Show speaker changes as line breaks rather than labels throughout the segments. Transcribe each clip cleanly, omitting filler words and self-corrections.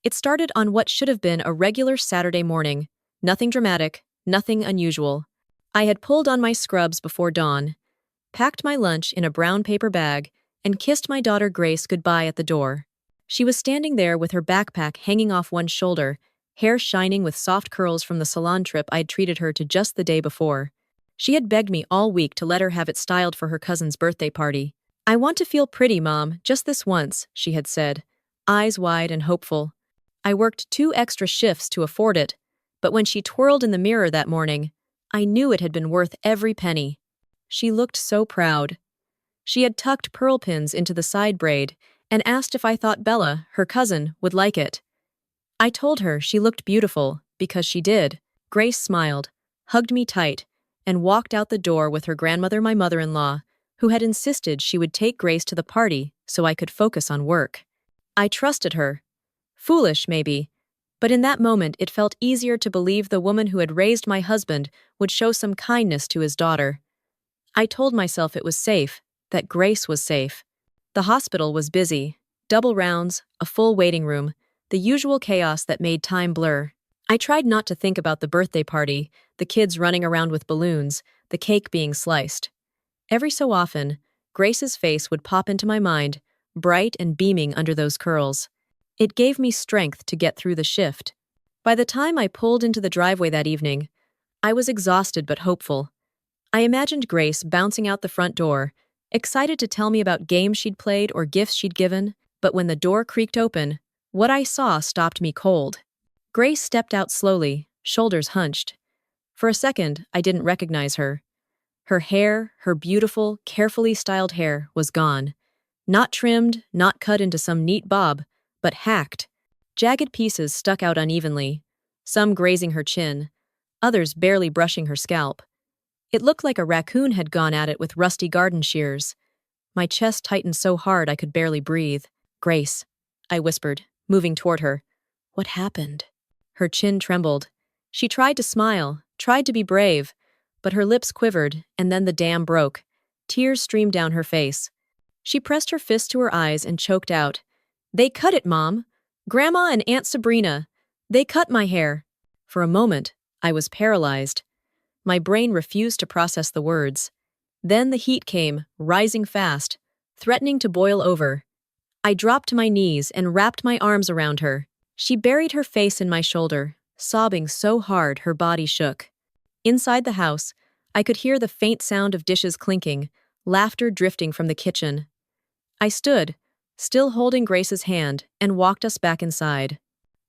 It started on what should have been a regular Saturday morning. Nothing dramatic, nothing unusual. I had pulled on my scrubs before dawn, packed my lunch in a brown paper bag, and kissed my daughter Grace goodbye at the door. She was standing there with her backpack hanging off one shoulder, hair shining with soft curls from the salon trip I'd treated her to just the day before. She had begged me all week to let her have it styled for her cousin's birthday party. "I want to feel pretty, Mom, just this once," she had said, eyes wide and hopeful. I worked 2 extra shifts to afford it, but when she twirled in the mirror that morning, I knew it had been worth every penny. She looked so proud. She had tucked pearl pins into the side braid and asked if I thought Bella, her cousin, would like it. I told her she looked beautiful, because she did. Grace smiled, hugged me tight, and walked out the door with her grandmother, my mother-in-law, who had insisted she would take Grace to the party so I could focus on work. I trusted her. Foolish, maybe, but in that moment it felt easier to believe the woman who had raised my husband would show some kindness to his daughter. I told myself it was safe, that Grace was safe. The hospital was busy. Double rounds, a full waiting room, the usual chaos that made time blur. I tried not to think about the birthday party, the kids running around with balloons, the cake being sliced. Every so often, Grace's face would pop into my mind, bright and beaming under those curls. It gave me strength to get through the shift. By the time I pulled into the driveway that evening, I was exhausted but hopeful. I imagined Grace bouncing out the front door, excited to tell me about games she'd played or gifts she'd given, but when the door creaked open, what I saw stopped me cold. Grace stepped out slowly, shoulders hunched. For a second, I didn't recognize her. Her hair, her beautiful, carefully styled hair, was gone. Not trimmed, not cut into some neat bob, but hacked. Jagged pieces stuck out unevenly, some grazing her chin, others barely brushing her scalp. It looked like a raccoon had gone at it with rusty garden shears. My chest tightened so hard I could barely breathe. "Grace," I whispered, moving toward her. "What happened?" Her chin trembled. She tried to smile, tried to be brave, but her lips quivered, and then the dam broke. Tears streamed down her face. She pressed her fist to her eyes and choked out, "They cut it, Mom. Grandma and Aunt Sabrina. They cut my hair." For a moment, I was paralyzed. My brain refused to process the words. Then the heat came, rising fast, threatening to boil over. I dropped to my knees and wrapped my arms around her. She buried her face in my shoulder, sobbing so hard her body shook. Inside the house, I could hear the faint sound of dishes clinking, laughter drifting from the kitchen. I stood, still holding Grace's hand, and walked us back inside.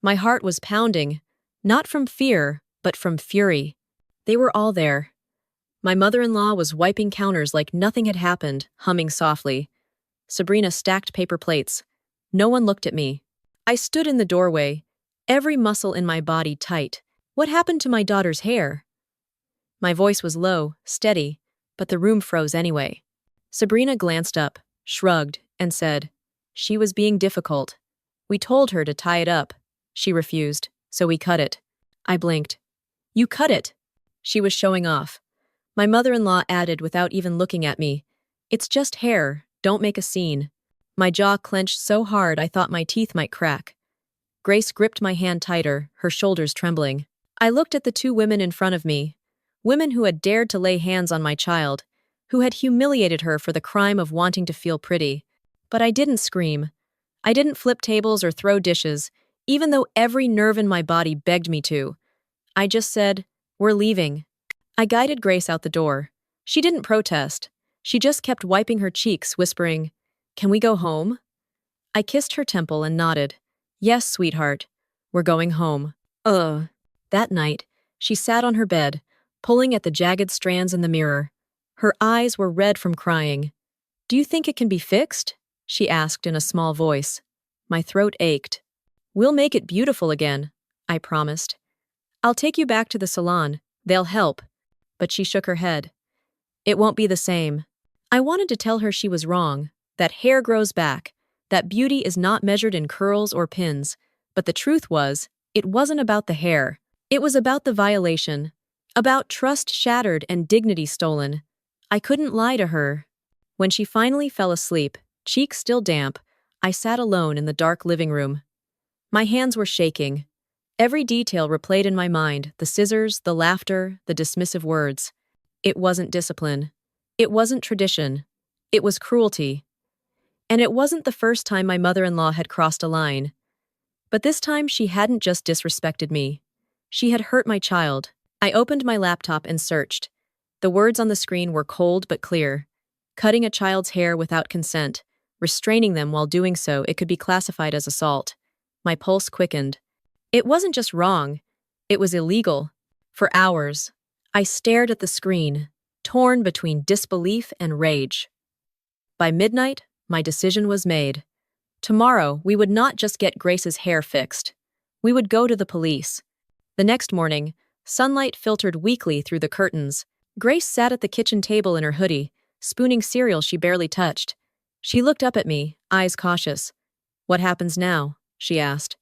My heart was pounding, not from fear, but from fury. They were all there. My mother-in-law was wiping counters like nothing had happened, humming softly. Sabrina stacked paper plates. No one looked at me. I stood in the doorway, every muscle in my body tight. What happened to my daughter's hair? My voice was low, steady, but the room froze anyway. Sabrina glanced up, shrugged, and said, "She was being difficult. We told her to tie it up. She refused, so we cut it." I blinked. "You cut it?" She was showing off. My mother-in-law added without even looking at me, "It's just hair, don't make a scene." My jaw clenched so hard I thought my teeth might crack. Grace gripped my hand tighter, her shoulders trembling. I looked at the 2 women in front of me, women who had dared to lay hands on my child, who had humiliated her for the crime of wanting to feel pretty. But I didn't scream. I didn't flip tables or throw dishes, even though every nerve in my body begged me to. I just said, "We're leaving." I guided Grace out the door. She didn't protest. She just kept wiping her cheeks, whispering, "Can we go home?" I kissed her temple and nodded. "Yes, sweetheart. We're going home." Ugh. That night, she sat on her bed, pulling at the jagged strands in the mirror. Her eyes were red from crying. "Do you think it can be fixed?" she asked in a small voice. My throat ached. "We'll make it beautiful again," I promised. "I'll take you back to the salon. They'll help." But she shook her head. "It won't be the same." I wanted to tell her she was wrong, that hair grows back, that beauty is not measured in curls or pins, but the truth was, it wasn't about the hair. It was about the violation, about trust shattered and dignity stolen. I couldn't lie to her. When she finally fell asleep, cheeks still damp, I sat alone in the dark living room. My hands were shaking. Every detail replayed in my mind, the scissors, the laughter, the dismissive words. It wasn't discipline. It wasn't tradition. It was cruelty. And it wasn't the first time my mother-in-law had crossed a line. But this time she hadn't just disrespected me. She had hurt my child. I opened my laptop and searched. The words on the screen were cold but clear. Cutting a child's hair without consent, restraining them while doing so, it could be classified as assault. My pulse quickened. It wasn't just wrong, it was illegal. For hours, I stared at the screen, torn between disbelief and rage. By midnight, my decision was made. Tomorrow, we would not just get Grace's hair fixed. We would go to the police. The next morning, sunlight filtered weakly through the curtains. Grace sat at the kitchen table in her hoodie, spooning cereal she barely touched. She looked up at me, eyes cautious. "What happens now?" she asked.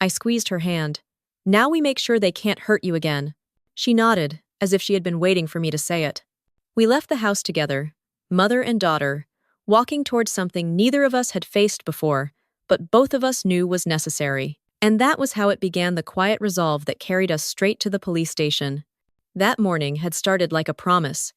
I squeezed her hand. "Now we make sure they can't hurt you again." She nodded, as if she had been waiting for me to say it. We left the house together, mother and daughter, walking towards something neither of us had faced before, but both of us knew was necessary. And that was how it began, the quiet resolve that carried us straight to the police station. That morning had started like a promise.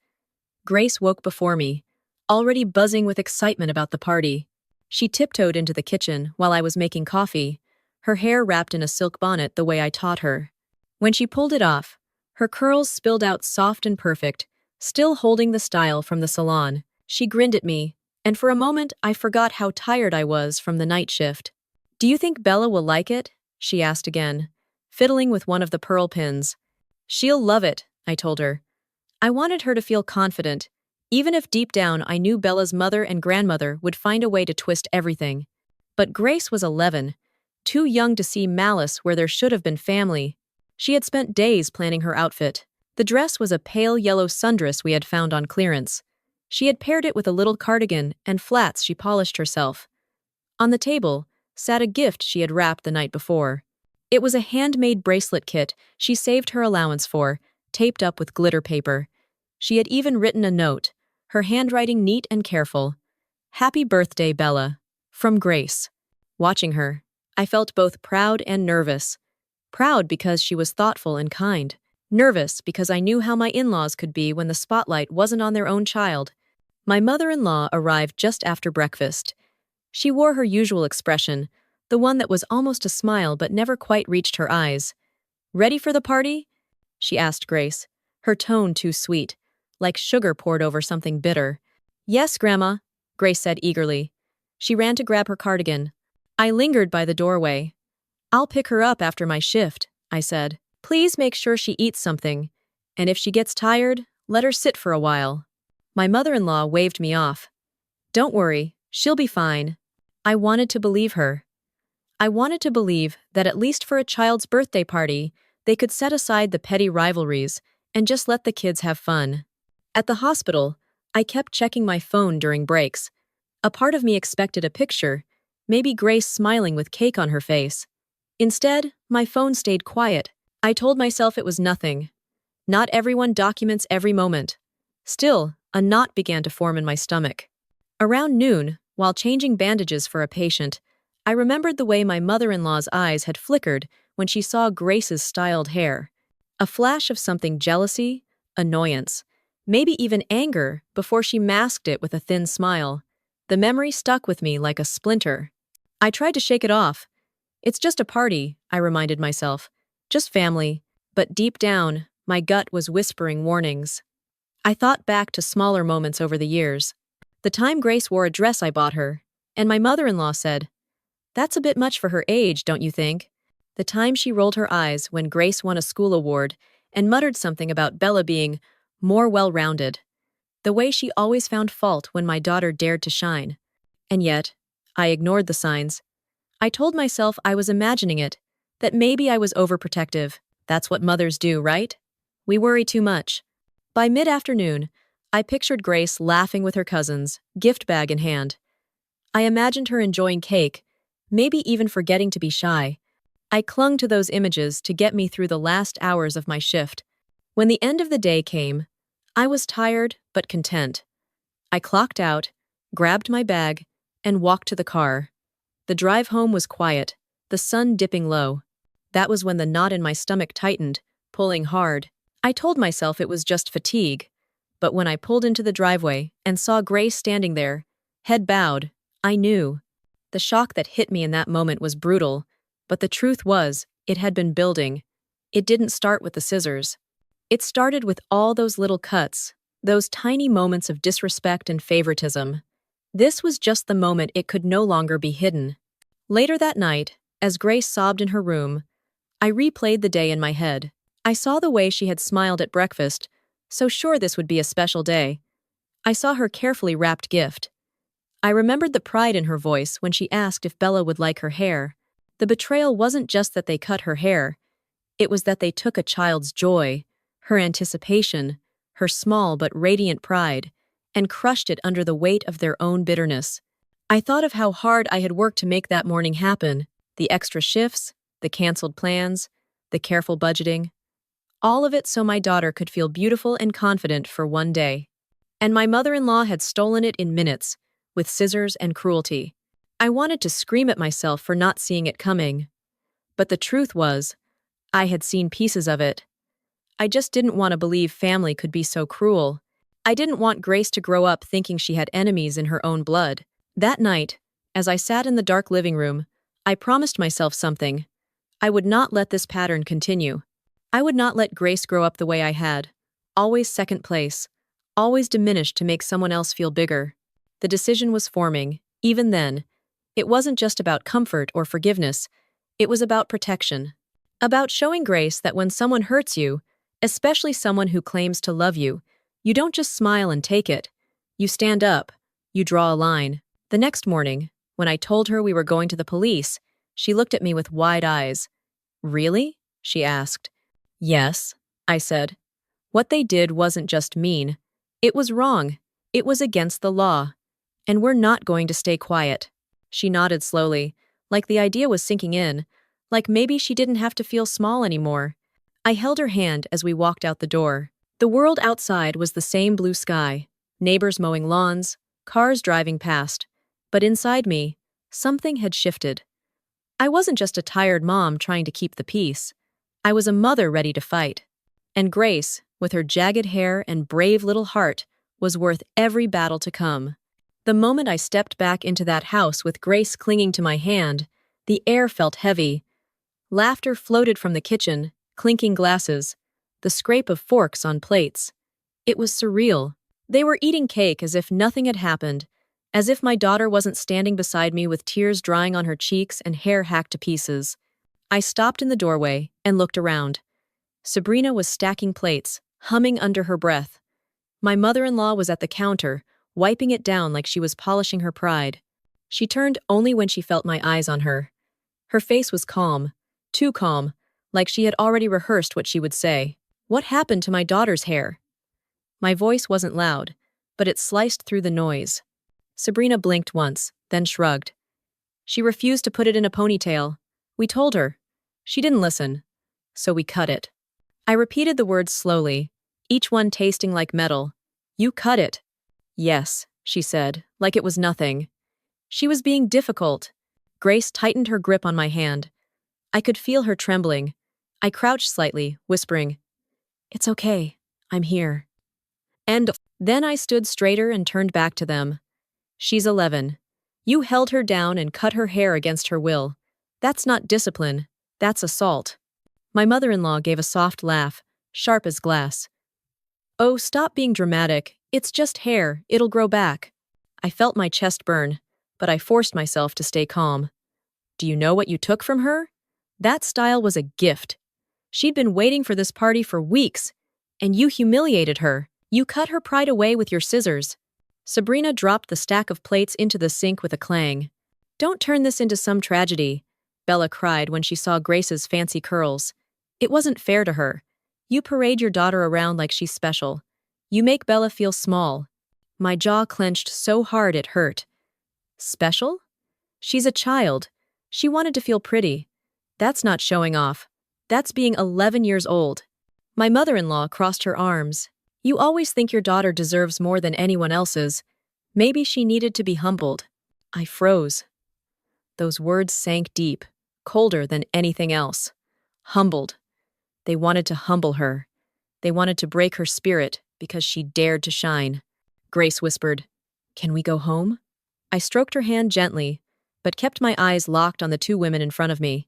Grace woke before me, already buzzing with excitement about the party. She tiptoed into the kitchen while I was making coffee, her hair wrapped in a silk bonnet the way I taught her. When she pulled it off, her curls spilled out soft and perfect, still holding the style from the salon. She grinned at me, and for a moment I forgot how tired I was from the night shift. "Do you think Bella will like it?" she asked again, fiddling with one of the pearl pins. "She'll love it," I told her. I wanted her to feel confident, even if deep down I knew Bella's mother and grandmother would find a way to twist everything. But Grace was 11, too young to see malice where there should have been family. She had spent days planning her outfit. The dress was a pale yellow sundress we had found on clearance. She had paired it with a little cardigan and flats she polished herself. On the table sat a gift she had wrapped the night before. It was a handmade bracelet kit she saved her allowance for, taped up with glitter paper. She had even written a note, her handwriting neat and careful. "Happy birthday, Bella. From Grace." Watching her, I felt both proud and nervous. Proud because she was thoughtful and kind. Nervous because I knew how my in-laws could be when the spotlight wasn't on their own child. My mother-in-law arrived just after breakfast. She wore her usual expression, the one that was almost a smile but never quite reached her eyes. "Ready for the party?" she asked Grace, her tone too sweet, like sugar poured over something bitter. "Yes, Grandma," Grace said eagerly. She ran to grab her cardigan. I lingered by the doorway. "I'll pick her up after my shift," I said. "Please make sure she eats something, and if she gets tired, let her sit for a while." My mother-in-law waved me off. "Don't worry, she'll be fine." I wanted to believe her. I wanted to believe that at least for a child's birthday party, they could set aside the petty rivalries and just let the kids have fun. At the hospital, I kept checking my phone during breaks. A part of me expected a picture, maybe Grace smiling with cake on her face. Instead, my phone stayed quiet. I told myself it was nothing. Not everyone documents every moment. Still, a knot began to form in my stomach. Around noon, while changing bandages for a patient, I remembered the way my mother-in-law's eyes had flickered when she saw Grace's styled hair. A flash of something: jealousy, annoyance, maybe even anger, before she masked it with a thin smile. The memory stuck with me like a splinter. I tried to shake it off. "It's just a party," I reminded myself. "Just family." But deep down, my gut was whispering warnings. I thought back to smaller moments over the years. The time Grace wore a dress I bought her, and my mother-in-law said, "That's a bit much for her age, don't you think?" The time she rolled her eyes when Grace won a school award and muttered something about Bella being more well-rounded. The way she always found fault when my daughter dared to shine. And yet, I ignored the signs. I told myself I was imagining it, that maybe I was overprotective. That's what mothers do, right? We worry too much. By mid-afternoon, I pictured Grace laughing with her cousins, gift bag in hand. I imagined her enjoying cake, maybe even forgetting to be shy. I clung to those images to get me through the last hours of my shift. When the end of the day came, I was tired but content. I clocked out, grabbed my bag, and walked to the car. The drive home was quiet, the sun dipping low. That was when the knot in my stomach tightened, pulling hard. I told myself it was just fatigue. But when I pulled into the driveway and saw Grace standing there, head bowed, I knew. The shock that hit me in that moment was brutal, but the truth was, it had been building. It didn't start with the scissors. It started with all those little cuts, those tiny moments of disrespect and favoritism. This was just the moment it could no longer be hidden. Later that night, as Grace sobbed in her room, I replayed the day in my head. I saw the way she had smiled at breakfast, so sure this would be a special day. I saw her carefully wrapped gift. I remembered the pride in her voice when she asked if Bella would like her hair. The betrayal wasn't just that they cut her hair, it was that they took a child's joy, her anticipation, her small but radiant pride, and crushed it under the weight of their own bitterness. I thought of how hard I had worked to make that morning happen, the extra shifts, the canceled plans, the careful budgeting. All of it so my daughter could feel beautiful and confident for one day. And my mother-in-law had stolen it in minutes, with scissors and cruelty. I wanted to scream at myself for not seeing it coming. But the truth was, I had seen pieces of it. I just didn't want to believe family could be so cruel. I didn't want Grace to grow up thinking she had enemies in her own blood. That night, as I sat in the dark living room, I promised myself something. I would not let this pattern continue. I would not let Grace grow up the way I had, always second place, always diminished to make someone else feel bigger. The decision was forming, even then. It wasn't just about comfort or forgiveness, it was about protection. About showing Grace that when someone hurts you, especially someone who claims to love you, you don't just smile and take it. You stand up, you draw a line. The next morning, when I told her we were going to the police, she looked at me with wide eyes. "Really?" she asked. "Yes," I said. What they did wasn't just mean. It was wrong. It was against the law. And we're not going to stay quiet. She nodded slowly, like the idea was sinking in, like maybe she didn't have to feel small anymore. I held her hand as we walked out the door. The world outside was the same blue sky, neighbors mowing lawns, cars driving past. But inside me, something had shifted. I wasn't just a tired mom trying to keep the peace. I was a mother ready to fight. And Grace, with her jagged hair and brave little heart, was worth every battle to come. The moment I stepped back into that house with Grace clinging to my hand, the air felt heavy. Laughter floated from the kitchen, clinking glasses, the scrape of forks on plates. It was surreal. They were eating cake as if nothing had happened, as if my daughter wasn't standing beside me with tears drying on her cheeks and hair hacked to pieces. I stopped in the doorway and looked around. Sabrina was stacking plates, humming under her breath. My mother-in-law was at the counter, wiping it down like she was polishing her pride. She turned only when she felt my eyes on her. Her face was calm, too calm, like she had already rehearsed what she would say. "What happened to my daughter's hair?" My voice wasn't loud, but it sliced through the noise. Sabrina blinked once, then shrugged. "She refused to put it in a ponytail. We told her. She didn't listen. So we cut it." I repeated the words slowly, each one tasting like metal. "You cut it." "Yes," she said, like it was nothing. She was being difficult. Grace tightened her grip on my hand. I could feel her trembling. I crouched slightly, whispering, "It's okay. I'm here." And then I stood straighter and turned back to them. "She's 11. You held her down and cut her hair against her will. That's not discipline. That's assault." My mother-in-law gave a soft laugh, sharp as glass. "Oh, stop being dramatic. It's just hair. It'll grow back." I felt my chest burn, but I forced myself to stay calm. "Do you know what you took from her? That style was a gift. She'd been waiting for this party for weeks, and you humiliated her. You cut her pride away with your scissors." Sabrina dropped the stack of plates into the sink with a clang. "Don't turn this into some tragedy," Bella cried when she saw Grace's fancy curls. "It wasn't fair to her. You parade your daughter around like she's special. You make Bella feel small." My jaw clenched so hard it hurt. Special? She's a child. She wanted to feel pretty. That's not showing off. That's being 11 years old. My mother-in-law crossed her arms. "You always think your daughter deserves more than anyone else's. Maybe she needed to be humbled." I froze. Those words sank deep, colder than anything else. Humbled. They wanted to humble her. They wanted to break her spirit because she dared to shine. Grace whispered, "Can we go home?" I stroked her hand gently, but kept my eyes locked on the two women in front of me.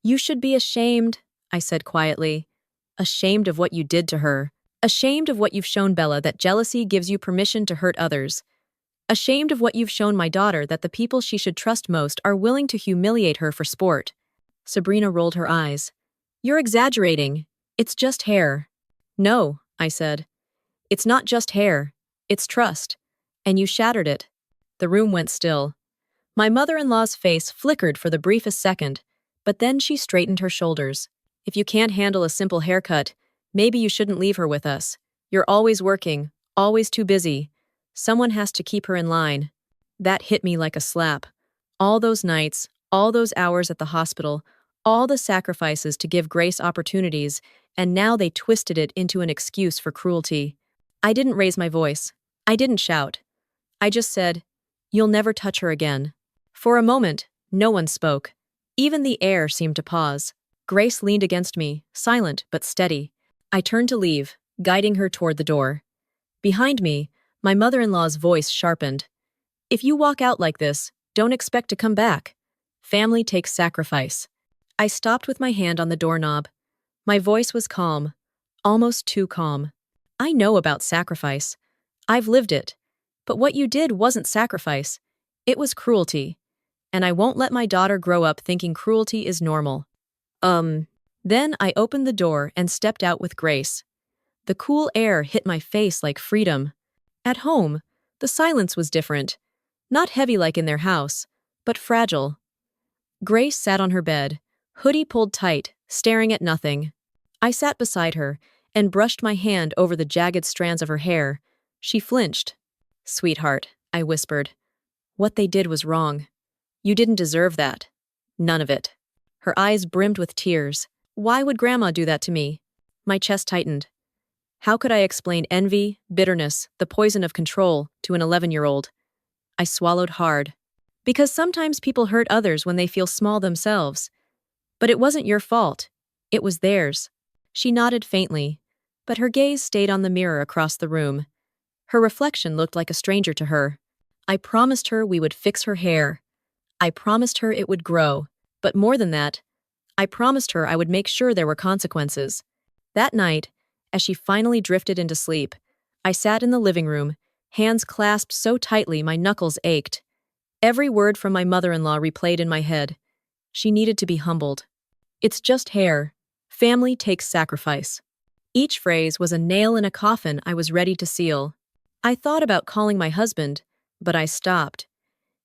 "You should be ashamed," I said quietly. "Ashamed of what you did to her. Ashamed of what you've shown Bella, that jealousy gives you permission to hurt others. Ashamed of what you've shown my daughter, that the people she should trust most are willing to humiliate her for sport." Sabrina rolled her eyes. "You're exaggerating. It's just hair." "No," I said. "It's not just hair. It's trust. And you shattered it." The room went still. My mother-in-law's face flickered for the briefest second, but then she straightened her shoulders. "If you can't handle a simple haircut, maybe you shouldn't leave her with us. You're always working, always too busy. Someone has to keep her in line." That hit me like a slap. All those nights, all those hours at the hospital, all the sacrifices to give Grace opportunities, and now they twisted it into an excuse for cruelty. I didn't raise my voice. I didn't shout. I just said, "You'll never touch her again." For a moment, no one spoke. Even the air seemed to pause. Grace leaned against me, silent but steady. I turned to leave, guiding her toward the door. Behind me, my mother-in-law's voice sharpened. "If you walk out like this, don't expect to come back. Family takes sacrifice." I stopped with my hand on the doorknob. My voice was calm, almost too calm. "I know about sacrifice. I've lived it. But what you did wasn't sacrifice. It was cruelty. And I won't let my daughter grow up thinking cruelty is normal." Then I opened the door and stepped out with Grace. The cool air hit my face like freedom. At home, the silence was different. Not heavy like in their house, but fragile. Grace sat on her bed, hoodie pulled tight, staring at nothing. I sat beside her and brushed my hand over the jagged strands of her hair. She flinched. "Sweetheart," I whispered, "what they did was wrong. You didn't deserve that. None of it." Her eyes brimmed with tears. "Why would Grandma do that to me?" My chest tightened. How could I explain envy, bitterness, the poison of control to an 11-year-old? I swallowed hard. "Because sometimes people hurt others when they feel small themselves. But it wasn't your fault. It was theirs." She nodded faintly, but her gaze stayed on the mirror across the room. Her reflection looked like a stranger to her. I promised her we would fix her hair. I promised her it would grow. But more than that, I promised her I would make sure there were consequences. That night, as she finally drifted into sleep, I sat in the living room, hands clasped so tightly my knuckles ached. Every word from my mother-in-law replayed in my head. She needed to be humbled. "It's just hair. Family takes sacrifice." Each phrase was a nail in a coffin I was ready to seal. I thought about calling my husband, but I stopped.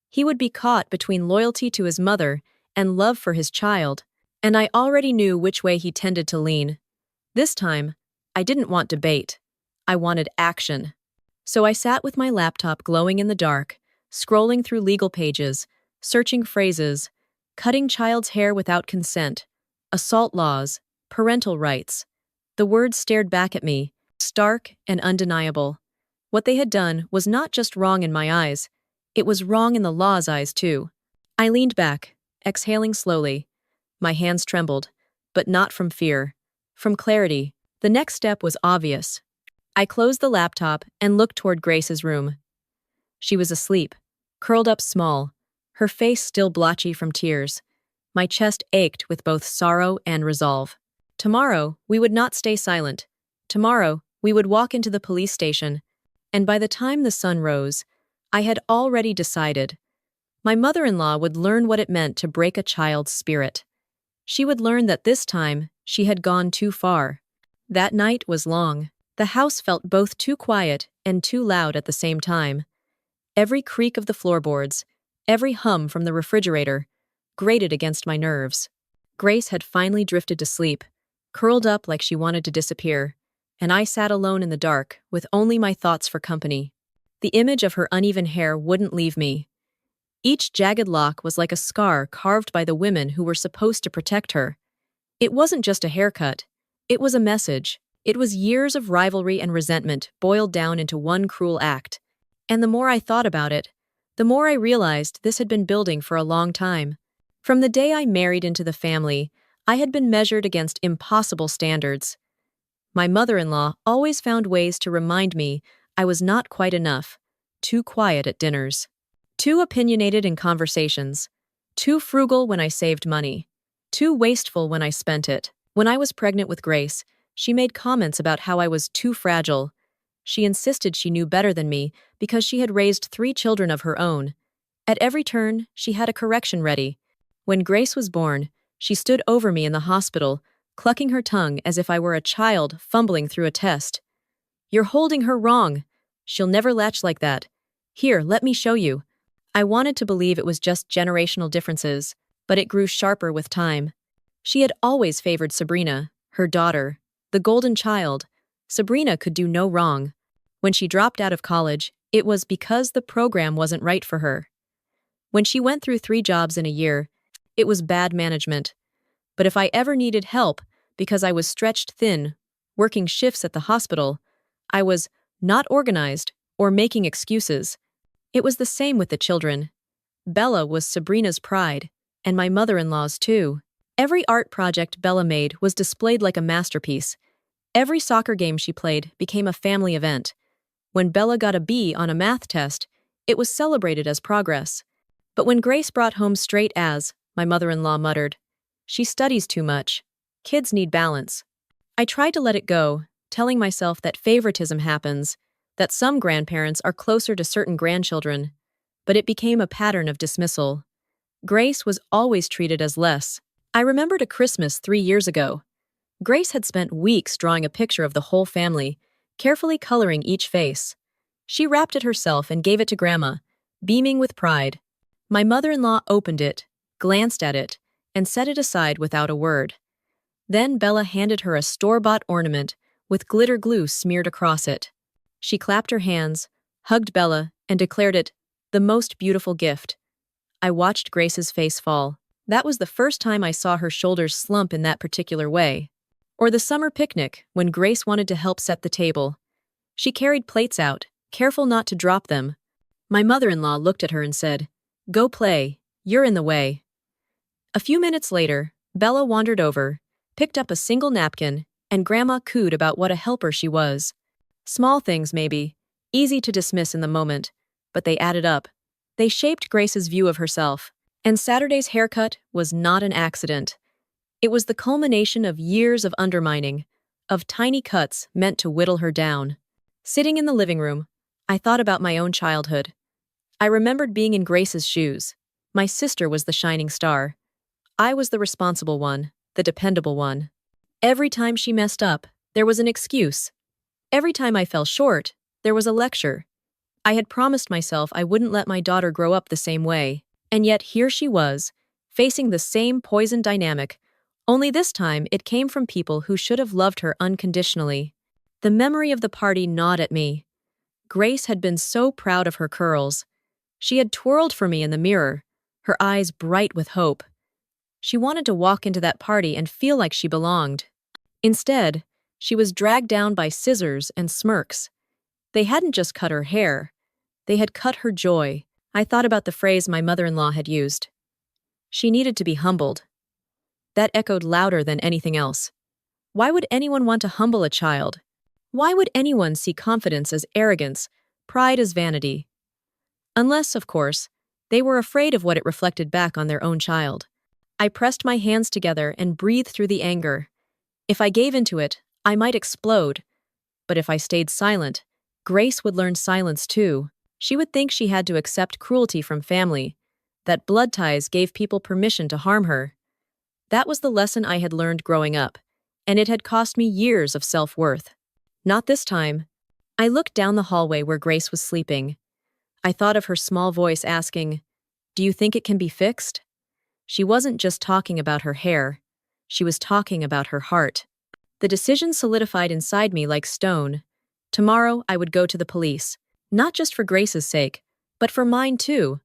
He would be caught between loyalty to his mother and love for his child, and I already knew which way he tended to lean. This time, I didn't want debate. I wanted action. So I sat with my laptop glowing in the dark, scrolling through legal pages, searching phrases, cutting child's hair without consent, assault laws, parental rights. The words stared back at me, stark and undeniable. What they had done was not just wrong in my eyes, it was wrong in the law's eyes too. I leaned back, exhaling slowly. My hands trembled, but not from fear, from clarity. The next step was obvious. I closed the laptop and looked toward Grace's room. She was asleep, curled up small, her face still blotchy from tears. My chest ached with both sorrow and resolve. Tomorrow, we would not stay silent. Tomorrow, we would walk into the police station. And by the time the sun rose, I had already decided. My mother-in-law would learn what it meant to break a child's spirit. She would learn that this time, she had gone too far. That night was long. The house felt both too quiet and too loud at the same time. Every creak of the floorboards, every hum from the refrigerator, grated against my nerves. Grace had finally drifted to sleep, curled up like she wanted to disappear, and I sat alone in the dark, with only my thoughts for company. The image of her uneven hair wouldn't leave me. Each jagged lock was like a scar carved by the women who were supposed to protect her. It wasn't just a haircut. It was a message. It was years of rivalry and resentment boiled down into one cruel act. And the more I thought about it, the more I realized this had been building for a long time. From the day I married into the family, I had been measured against impossible standards. My mother-in-law always found ways to remind me I was not quite enough, too quiet at dinners, too opinionated in conversations, too frugal when I saved money, too wasteful when I spent it. When I was pregnant with Grace, she made comments about how I was too fragile. She insisted she knew better than me because she had raised 3 children of her own. At every turn, she had a correction ready. When Grace was born, she stood over me in the hospital, clucking her tongue as if I were a child fumbling through a test. "You're holding her wrong. She'll never latch like that. Here, let me show you." I wanted to believe it was just generational differences, but it grew sharper with time. She had always favored Sabrina, her daughter, the golden child. Sabrina could do no wrong. When she dropped out of college, it was because the program wasn't right for her. When she went through 3 jobs in a year, it was bad management. But if I ever needed help because I was stretched thin, working shifts at the hospital, I was not organized or making excuses. It was the same with the children. Bella was Sabrina's pride, and my mother-in-law's too. Every art project Bella made was displayed like a masterpiece. Every soccer game she played became a family event. When Bella got a B on a math test, it was celebrated as progress. But when Grace brought home straight A's, my mother-in-law muttered, "She studies too much. Kids need balance." I tried to let it go, telling myself that favoritism happens, that some grandparents are closer to certain grandchildren, but it became a pattern of dismissal. Grace was always treated as less. I remembered a Christmas 3 years ago. Grace had spent weeks drawing a picture of the whole family, carefully coloring each face. She wrapped it herself and gave it to Grandma, beaming with pride. My mother-in-law opened it, glanced at it, and set it aside without a word. Then Bella handed her a store-bought ornament with glitter glue smeared across it. She clapped her hands, hugged Bella, and declared it the most beautiful gift. I watched Grace's face fall. That was the first time I saw her shoulders slump in that particular way. Or the summer picnic, when Grace wanted to help set the table. She carried plates out, careful not to drop them. My mother-in-law looked at her and said, "Go play, you're in the way." A few minutes later, Bella wandered over, picked up a single napkin, and Grandma cooed about what a helper she was. Small things, maybe, easy to dismiss in the moment, but they added up. They shaped Grace's view of herself. And Saturday's haircut was not an accident. It was the culmination of years of undermining, of tiny cuts meant to whittle her down. Sitting in the living room, I thought about my own childhood. I remembered being in Grace's shoes. My sister was the shining star. I was the responsible one, the dependable one. Every time she messed up, there was an excuse. Every time I fell short, there was a lecture. I had promised myself I wouldn't let my daughter grow up the same way. And yet here she was, facing the same poison dynamic, only this time it came from people who should have loved her unconditionally. The memory of the party gnawed at me. Grace had been so proud of her curls. She had twirled for me in the mirror, her eyes bright with hope. She wanted to walk into that party and feel like she belonged. Instead, she was dragged down by scissors and smirks. They hadn't just cut her hair. They had cut her joy. I thought about the phrase my mother-in-law had used. She needed to be humbled. That echoed louder than anything else. Why would anyone want to humble a child? Why would anyone see confidence as arrogance, pride as vanity? Unless, of course, they were afraid of what it reflected back on their own child. I pressed my hands together and breathed through the anger. If I gave into it, I might explode. But if I stayed silent, Grace would learn silence too. She would think she had to accept cruelty from family, that blood ties gave people permission to harm her. That was the lesson I had learned growing up, and it had cost me years of self-worth. Not this time. I looked down the hallway where Grace was sleeping. I thought of her small voice asking, "Do you think it can be fixed?" She wasn't just talking about her hair. She was talking about her heart. The decision solidified inside me like stone. Tomorrow I would go to the police. Not just for Grace's sake, but for mine too.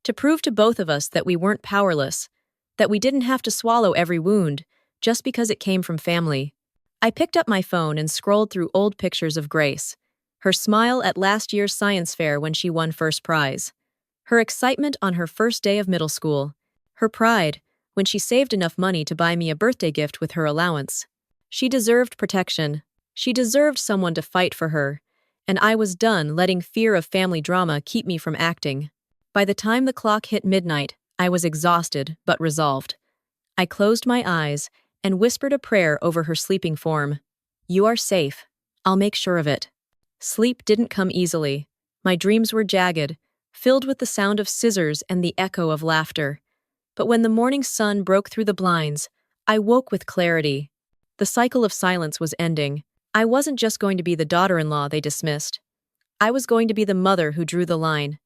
To prove to both of us that we weren't powerless, that we didn't have to swallow every wound just because it came from family. I picked up my phone and scrolled through old pictures of Grace. Her smile at last year's science fair when she won first prize. Her excitement on her first day of middle school. Her pride, when she saved enough money to buy me a birthday gift with her allowance. She deserved protection. She deserved someone to fight for her. And I was done letting fear of family drama keep me from acting. By the time the clock hit midnight, I was exhausted but resolved. I closed my eyes and whispered a prayer over her sleeping form. "You are safe. I'll make sure of it." Sleep didn't come easily. My dreams were jagged, filled with the sound of scissors and the echo of laughter. But when the morning sun broke through the blinds, I woke with clarity. The cycle of silence was ending. I wasn't just going to be the daughter-in-law they dismissed. I was going to be the mother who drew the line.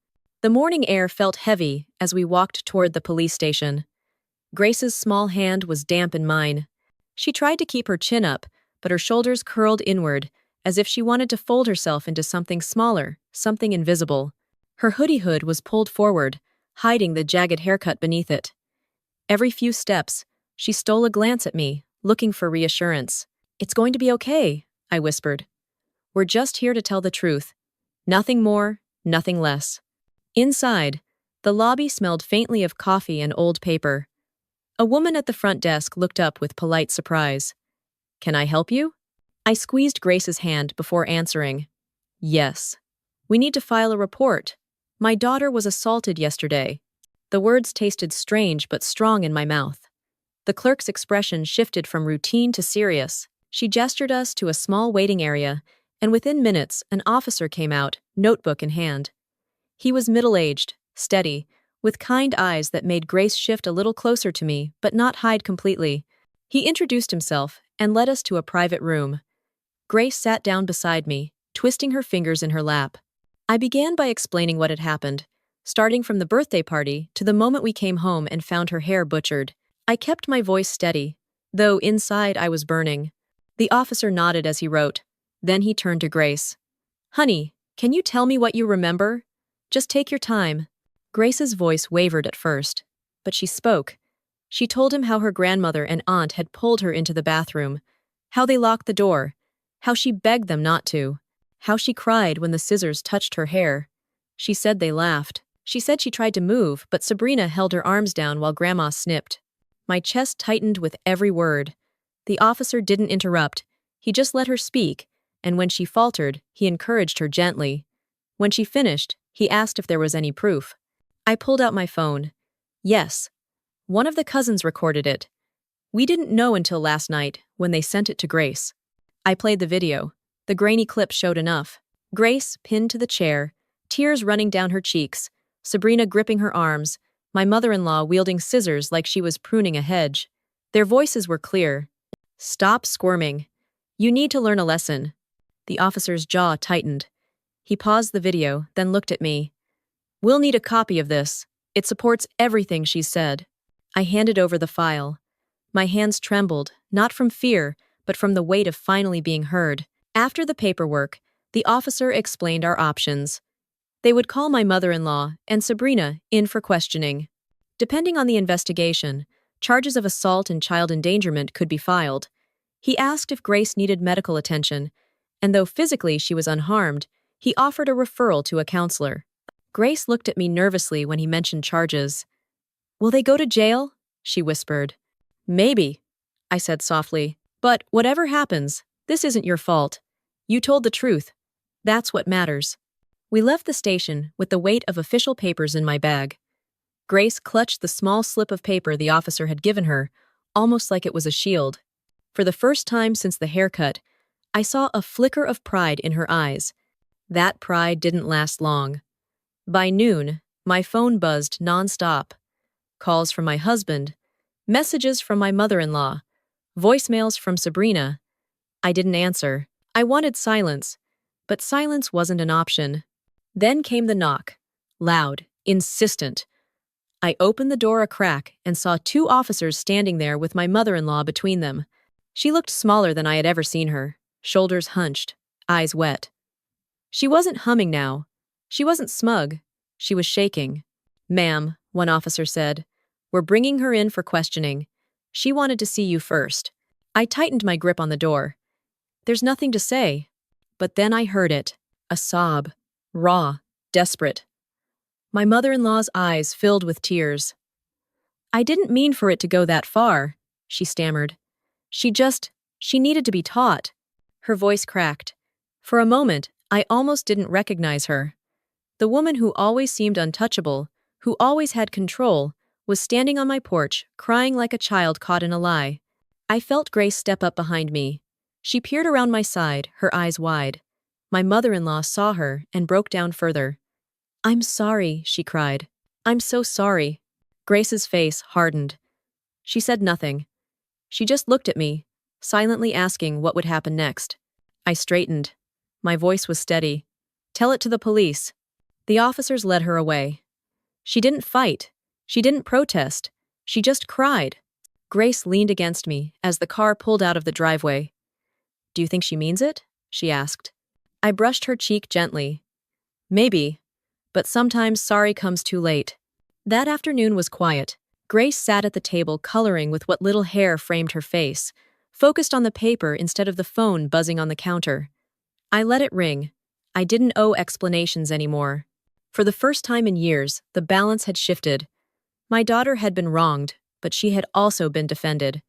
The morning air felt heavy as we walked toward the police station. Grace's small hand was damp in mine. She tried to keep her chin up, but her shoulders curled inward, as if she wanted to fold herself into something smaller, something invisible. Her hoodie hood was pulled forward, hiding the jagged haircut beneath it. Every few steps, she stole a glance at me, looking for reassurance. "It's going to be okay," I whispered. "We're just here to tell the truth. Nothing more, nothing less." Inside, the lobby smelled faintly of coffee and old paper. A woman at the front desk looked up with polite surprise. "Can I help you?" I squeezed Grace's hand before answering. "Yes. We need to file a report. My daughter was assaulted yesterday." The words tasted strange but strong in my mouth. The clerk's expression shifted from routine to serious. She gestured us to a small waiting area, and within minutes, an officer came out, notebook in hand. He was middle-aged, steady, with kind eyes that made Grace shift a little closer to me, but not hide completely. He introduced himself and led us to a private room. Grace sat down beside me, twisting her fingers in her lap. I began by explaining what had happened, starting from the birthday party to the moment we came home and found her hair butchered. I kept my voice steady, though inside I was burning. The officer nodded as he wrote. Then he turned to Grace. "Honey, can you tell me what you remember? Just take your time." Grace's voice wavered at first, but she spoke. She told him how her grandmother and aunt had pulled her into the bathroom, how they locked the door, how she begged them not to, how she cried when the scissors touched her hair. She said they laughed. She said she tried to move, but Sabrina held her arms down while Grandma snipped. My chest tightened with every word. The officer didn't interrupt. He just let her speak, and when she faltered, he encouraged her gently. When she finished, he asked if there was any proof. I pulled out my phone. Yes. One of the cousins recorded it. We didn't know until last night, when they sent it to Grace. I played the video. The grainy clip showed enough. Grace, pinned to the chair, tears running down her cheeks, Sabrina gripping her arms, my mother-in-law wielding scissors like she was pruning a hedge. Their voices were clear. "Stop squirming. You need to learn a lesson." The officer's jaw tightened. He paused the video, then looked at me. "We'll need a copy of this. It supports everything she's said." I handed over the file. My hands trembled, not from fear, but from the weight of finally being heard. After the paperwork, the officer explained our options. They would call my mother-in-law and Sabrina in for questioning. Depending on the investigation, charges of assault and child endangerment could be filed. He asked if Grace needed medical attention, and though physically she was unharmed, he offered a referral to a counselor. Grace looked at me nervously when he mentioned charges. "Will they go to jail?" she whispered. "Maybe," I said softly. "But whatever happens, this isn't your fault. You told the truth. That's what matters." We left the station with the weight of official papers in my bag. Grace clutched the small slip of paper the officer had given her, almost like it was a shield. For the first time since the haircut, I saw a flicker of pride in her eyes. That pride didn't last long. By noon, my phone buzzed nonstop. Calls from my husband, messages from my mother-in-law, voicemails from Sabrina. I didn't answer. I wanted silence, but silence wasn't an option. Then came the knock. Loud, insistent. I opened the door a crack and saw two officers standing there with my mother-in-law between them. She looked smaller than I had ever seen her, shoulders hunched, eyes wet. She wasn't humming now. She wasn't smug. She was shaking. "Ma'am," one officer said, "we're bringing her in for questioning. She wanted to see you first." I tightened my grip on the door. There's nothing to say. But then I heard it. A sob. Raw. Desperate. My mother-in-law's eyes filled with tears. I didn't mean for it to go that far, she stammered. She needed to be taught. Her voice cracked. For a moment, I almost didn't recognize her. The woman who always seemed untouchable, who always had control, was standing on my porch, crying like a child caught in a lie. I felt Grace step up behind me. She peered around my side, her eyes wide. My mother-in-law saw her and broke down further. "I'm sorry," she cried. "I'm so sorry." Grace's face hardened. She said nothing. She just looked at me, silently asking what would happen next. I straightened. My voice was steady. "Tell it to the police." The officers led her away. She didn't fight. She didn't protest. She just cried. Grace leaned against me as the car pulled out of the driveway. "Do you think she means it?" she asked. I brushed her cheek gently. "Maybe. But sometimes sorry comes too late." That afternoon was quiet. Grace sat at the table coloring with what little hair framed her face, focused on the paper instead of the phone buzzing on the counter. I let it ring. I didn't owe explanations anymore. For the first time in years, the balance had shifted. My daughter had been wronged, but she had also been defended.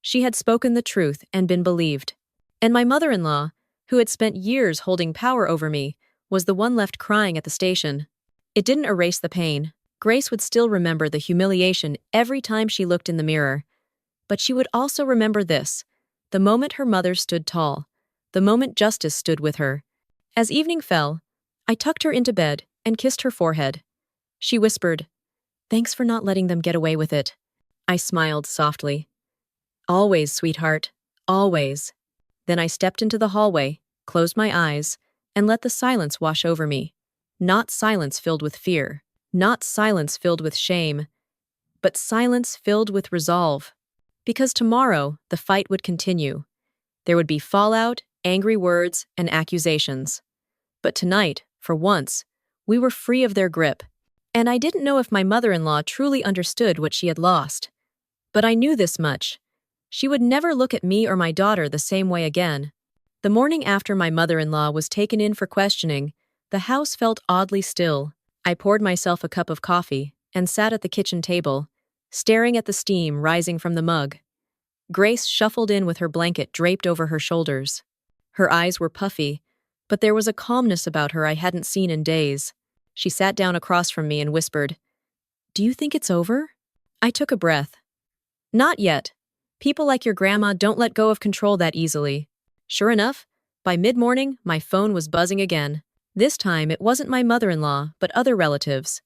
She had spoken the truth and been believed. And my mother-in-law, who had spent years holding power over me, was the one left crying at the station. It didn't erase the pain. Grace would still remember the humiliation every time she looked in the mirror. But she would also remember this, the moment her mother stood tall, the moment justice stood with her. As evening fell, I tucked her into bed and kissed her forehead. She whispered, "Thanks for not letting them get away with it." I smiled softly. "Always, sweetheart, always." Then I stepped into the hallway, closed my eyes, and let the silence wash over me. Not silence filled with fear, not silence filled with shame, but silence filled with resolve. Because tomorrow, the fight would continue. There would be fallout, angry words, and accusations. But tonight, for once, we were free of their grip. And I didn't know if my mother-in-law truly understood what she had lost. But I knew this much. She would never look at me or my daughter the same way again. The morning after my mother-in-law was taken in for questioning, the house felt oddly still. I poured myself a cup of coffee and sat at the kitchen table, staring at the steam rising from the mug. Grace shuffled in with her blanket draped over her shoulders. Her eyes were puffy, but there was a calmness about her I hadn't seen in days. She sat down across from me and whispered, "Do you think it's over?" I took a breath. "Not yet. People like your grandma don't let go of control that easily." Sure enough, by mid-morning, my phone was buzzing again. This time, it wasn't my mother-in-law, but other relatives.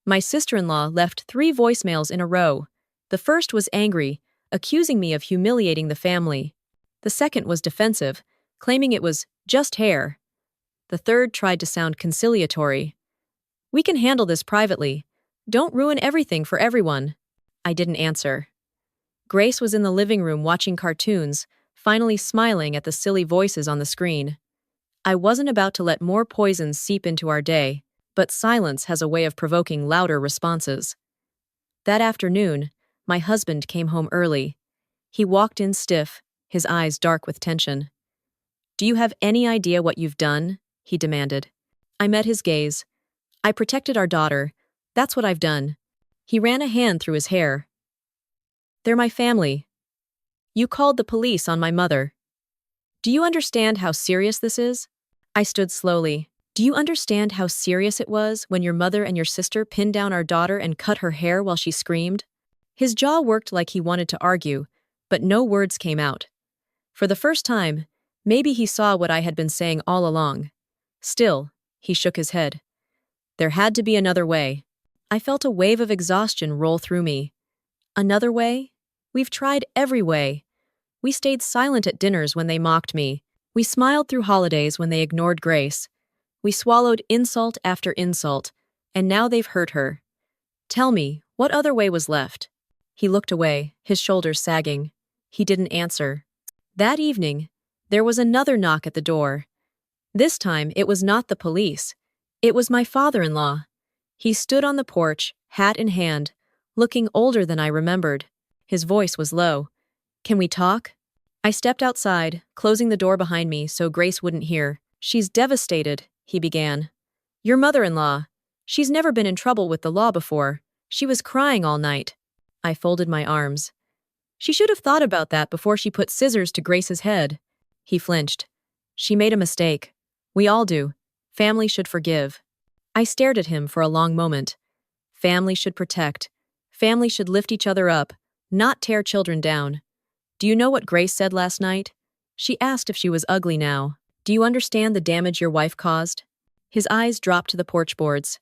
My sister-in-law left 3 voicemails in a row. The first was angry, accusing me of humiliating the family. The second was defensive, claiming it was just hair. The third tried to sound conciliatory. "We can handle this privately. Don't ruin everything for everyone." I didn't answer. Grace was in the living room watching cartoons, finally smiling at the silly voices on the screen. I wasn't about to let more poison seep into our day, but silence has a way of provoking louder responses. That afternoon, my husband came home early. He walked in stiff, his eyes dark with tension. "Do you have any idea what you've done?" he demanded. I met his gaze. "I protected our daughter. That's what I've done." He ran a hand through his hair. "They're my family. You called the police on my mother. Do you understand how serious this is?" I stood slowly. "Do you understand how serious it was when your mother and your sister pinned down our daughter and cut her hair while she screamed?" His jaw worked like he wanted to argue, but no words came out. For the first time, maybe he saw what I had been saying all along. Still, he shook his head. There had to be another way. I felt a wave of exhaustion roll through me. Another way? We've tried every way. We stayed silent at dinners when they mocked me. We smiled through holidays when they ignored Grace. We swallowed insult after insult, and now they've hurt her. Tell me, what other way was left? He looked away, his shoulders sagging. He didn't answer. That evening, there was another knock at the door. This time, it was not the police. It was my father-in-law. He stood on the porch, hat in hand, looking older than I remembered. His voice was low. "Can we talk?" I stepped outside, closing the door behind me so Grace wouldn't hear. "She's devastated," he began. "Your mother-in-law. She's never been in trouble with the law before. She was crying all night." I folded my arms. She should have thought about that before she put scissors to Grace's head. He flinched. She made a mistake. We all do. Family should forgive. I stared at him for a long moment. Family should protect. Family should lift each other up, not tear children down. Do you know what Grace said last night? She asked if she was ugly now. Do you understand the damage your wife caused? His eyes dropped to the porch boards.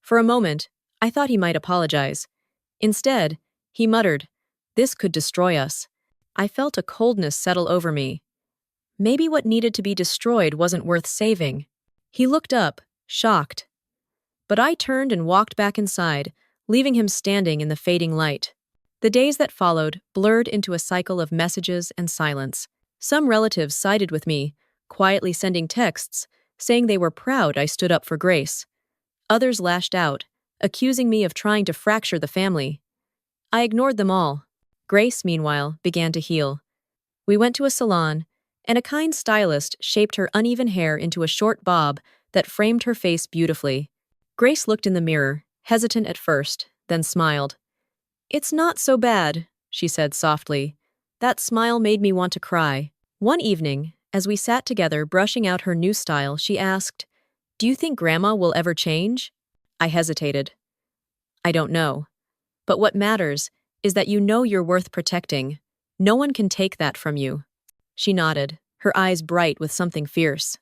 For a moment, I thought he might apologize. Instead, he muttered, "This could destroy us." I felt a coldness settle over me. Maybe what needed to be destroyed wasn't worth saving. He looked up, shocked. But I turned and walked back inside, leaving him standing in the fading light. The days that followed blurred into a cycle of messages and silence. Some relatives sided with me, quietly sending texts, saying they were proud I stood up for Grace. Others lashed out, accusing me of trying to fracture the family. I ignored them all. Grace, meanwhile, began to heal. We went to a salon, and a kind stylist shaped her uneven hair into a short bob that framed her face beautifully. Grace looked in the mirror, hesitant at first, then smiled. "It's not so bad," she said softly. That smile made me want to cry. One evening, as we sat together brushing out her new style, she asked, "Do you think Grandma will ever change?" I hesitated. "I don't know. But what matters is that you know you're worth protecting. No one can take that from you." She nodded, her eyes bright with something fierce.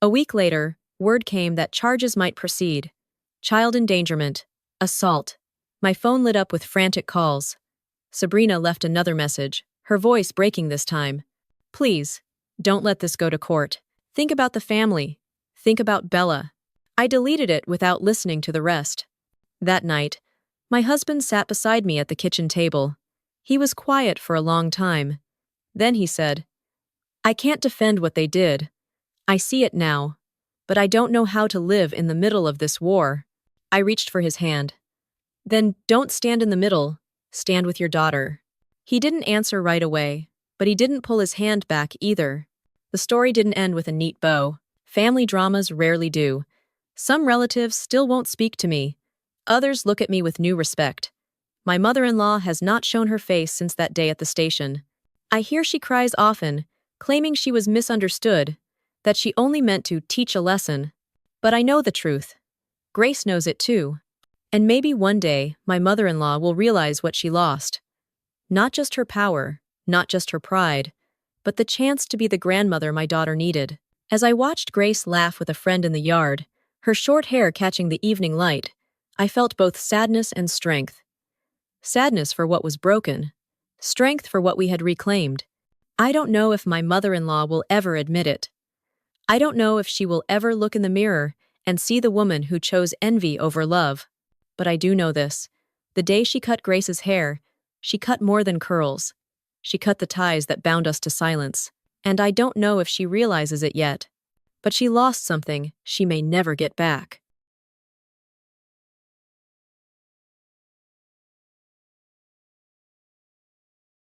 A week later, word came that charges might proceed. Child endangerment, assault. My phone lit up with frantic calls. Sabrina left another message, her voice breaking this time. "Please, don't let this go to court. Think about the family. Think about Bella." I deleted it without listening to the rest. That night, my husband sat beside me at the kitchen table. He was quiet for a long time. Then he said, "I can't defend what they did. I see it now. But I don't know how to live in the middle of this war." I reached for his hand. "Then don't stand in the middle. Stand with your daughter." He didn't answer right away, but he didn't pull his hand back either. The story didn't end with a neat bow. Family dramas rarely do. Some relatives still won't speak to me. Others look at me with new respect. My mother-in-law has not shown her face since that day at the station. I hear she cries often, claiming she was misunderstood, that she only meant to teach a lesson. But I know the truth. Grace knows it too. And maybe one day, my mother-in-law will realize what she lost. Not just her power, not just her pride, but the chance to be the grandmother my daughter needed. As I watched Grace laugh with a friend in the yard, her short hair catching the evening light, I felt both sadness and strength. Sadness for what was broken, strength for what we had reclaimed. I don't know if my mother-in-law will ever admit it. I don't know if she will ever look in the mirror and see the woman who chose envy over love. But I do know this. The day she cut Grace's hair, she cut more than curls. She cut the ties that bound us to silence. And I don't know if she realizes it yet. But she lost something she may never get back.